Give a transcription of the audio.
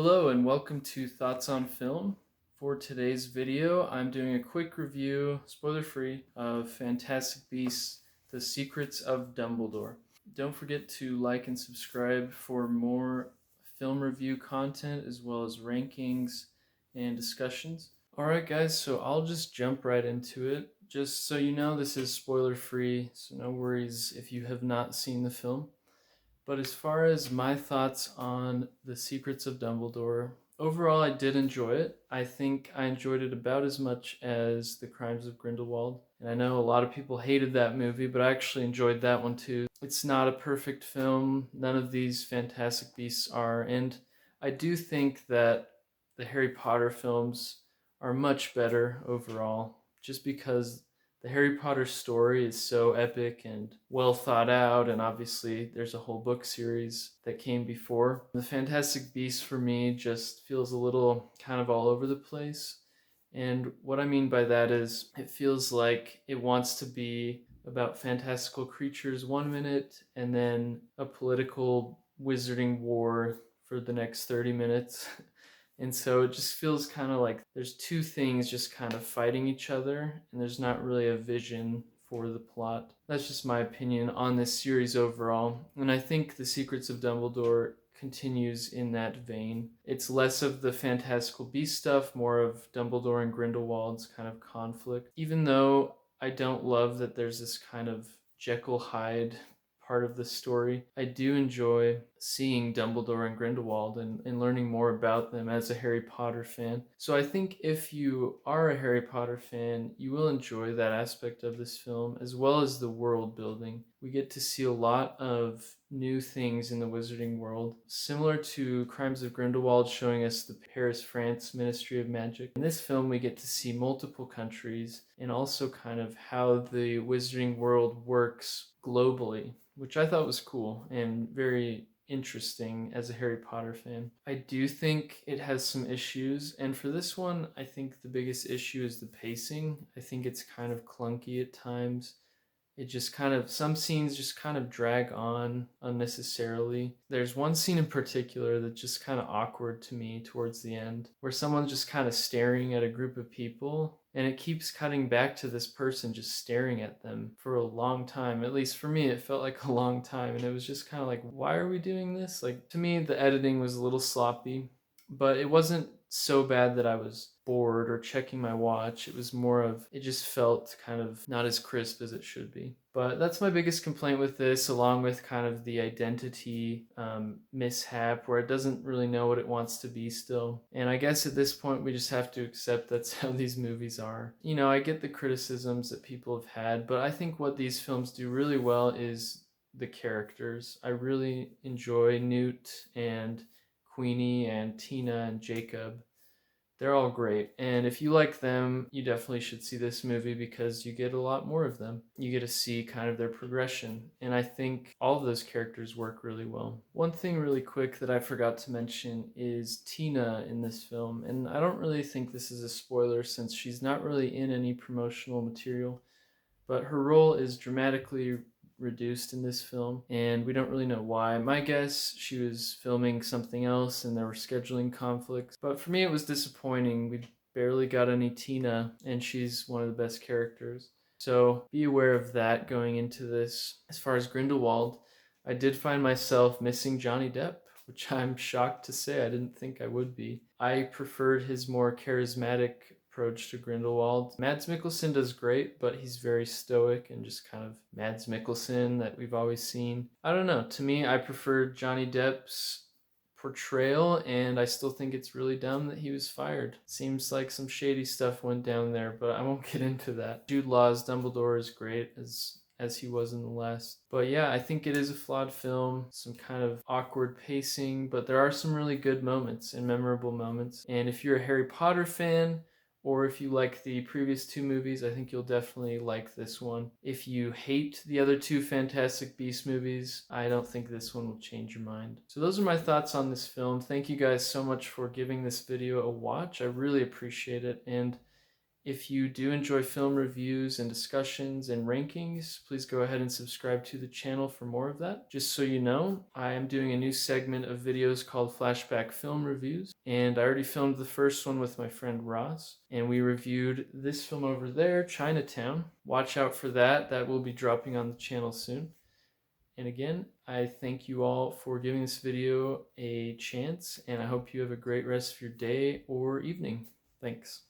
Hello and welcome to Thoughts on Film. For today's video, I'm doing a quick review, spoiler-free, of Fantastic Beasts: The Secrets of Dumbledore. Don't forget to like and subscribe for more film review content as well as rankings and discussions. Alright guys, so I'll just jump right into it. Just so you know, this is spoiler-free, so no worries if you have not seen the film. But as far as my thoughts on The Secrets of Dumbledore, overall I did enjoy it. I think I enjoyed it about as much as The Crimes of Grindelwald. And I know a lot of people hated that movie, but I actually enjoyed that one too. It's not a perfect film. None of these Fantastic Beasts are. And I do think that the Harry Potter films are much better overall, just because the Harry Potter story is so epic and well thought out, and obviously there's a whole book series that came before. The Fantastic Beasts for me just feels a little kind of all over the place. And what I mean by that is it feels like it wants to be about fantastical creatures one minute and then a political wizarding war for the next 30 minutes. And so it just feels kind of like there's two things just kind of fighting each other, and there's not really a vision for the plot. That's just my opinion on this series overall. And I think The Secrets of Dumbledore continues in that vein. It's less of the fantastical beast stuff, more of Dumbledore and Grindelwald's kind of conflict. Even though I don't love that there's this kind of Jekyll Hyde part of the story, I do enjoy seeing Dumbledore and Grindelwald and learning more about them as a Harry Potter fan. So I think if you are a Harry Potter fan, you will enjoy that aspect of this film as well as the world building. We get to see a lot of new things in the wizarding world, similar to Crimes of Grindelwald showing us the Paris, France Ministry of Magic. In this film, we get to see multiple countries and also kind of how the wizarding world works globally, which I thought was cool and very interesting as a Harry Potter fan. I do think it has some issues, and for this one, I think the biggest issue is the pacing. I think it's kind of clunky at times. It just kind of, some scenes just kind of drag on unnecessarily. There's one scene in particular that's just kind of awkward to me towards the end, where someone's just kind of staring at a group of people, and it keeps cutting back to this person just staring at them for a long time. At least for me, it felt like a long time, and it was just kind of like, why are we doing this? Like, to me, the editing was a little sloppy, but it wasn't so bad that I was bored or checking my watch. It was more of, it just felt kind of not as crisp as it should be. But that's my biggest complaint with this, along with kind of the identity mishap where it doesn't really know what it wants to be still. And I guess at this point we just have to accept that's how these movies are. You know, I get the criticisms that people have had, but I think what these films do really well is the characters. I really enjoy Newt and Queenie and Tina and Jacob. They're all great. And if you like them, you definitely should see this movie because you get a lot more of them. You get to see kind of their progression. And I think all of those characters work really well. One thing really quick that I forgot to mention is Tina in this film. And I don't really think this is a spoiler since she's not really in any promotional material, but her role is dramatically reduced in this film, and we don't really know why. My guess, she was filming something else and there were scheduling conflicts. But for me, it was disappointing. We barely got any Tina, and she's one of the best characters. So be aware of that going into this. As far as Grindelwald, I did find myself missing Johnny Depp, which I'm shocked to say. I didn't think I would be. I preferred his more charismatic approach to Grindelwald. Mads Mikkelsen does great, but he's very stoic and just kind of Mads Mikkelsen that we've always seen. I don't know. To me, I prefer Johnny Depp's portrayal, and I still think it's really dumb that he was fired. Seems like some shady stuff went down there, but I won't get into that. Jude Law's Dumbledore is great as he was in the last. But yeah, I think it is a flawed film, some kind of awkward pacing, but there are some really good moments and memorable moments. And if you're a Harry Potter fan, or if you like the previous two movies, I think you'll definitely like this one. If you hate the other two Fantastic Beasts movies, I don't think this one will change your mind. So those are my thoughts on this film. Thank you guys so much for giving this video a watch. I really appreciate it. And If you do enjoy film reviews and discussions and rankings, please go ahead and subscribe to the channel for more of that. Just so you know, I am doing a new segment of videos called Flashback Film Reviews, and I already filmed the first one with my friend Ross, and we reviewed this film over there, Chinatown. Watch out for that. That will be dropping on the channel soon. And again, I thank you all for giving this video a chance, and I hope you have a great rest of your day or evening. Thanks.